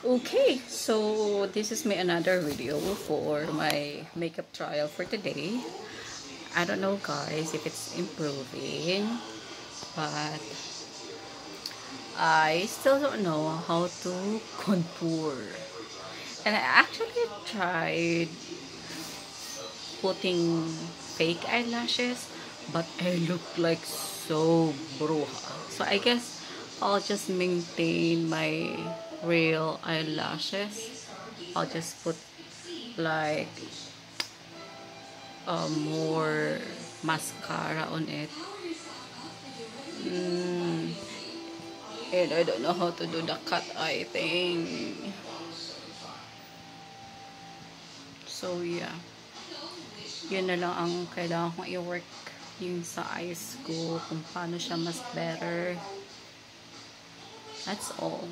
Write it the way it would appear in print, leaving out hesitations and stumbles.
Okay, so this is my another video for my makeup trial for today. I don't know guys if it's improving, but I still don't know how to contour. And I actually tried putting fake eyelashes, but I look like so bruja. So I guess I'll just maintain my real eyelashes. I'll just put like more mascara on it. And I don't know how to do the cut eye thing. So yeah, yun na lang ang kailangan kong i-work yung sa eyes ko, kung paano siya mas better. That's all.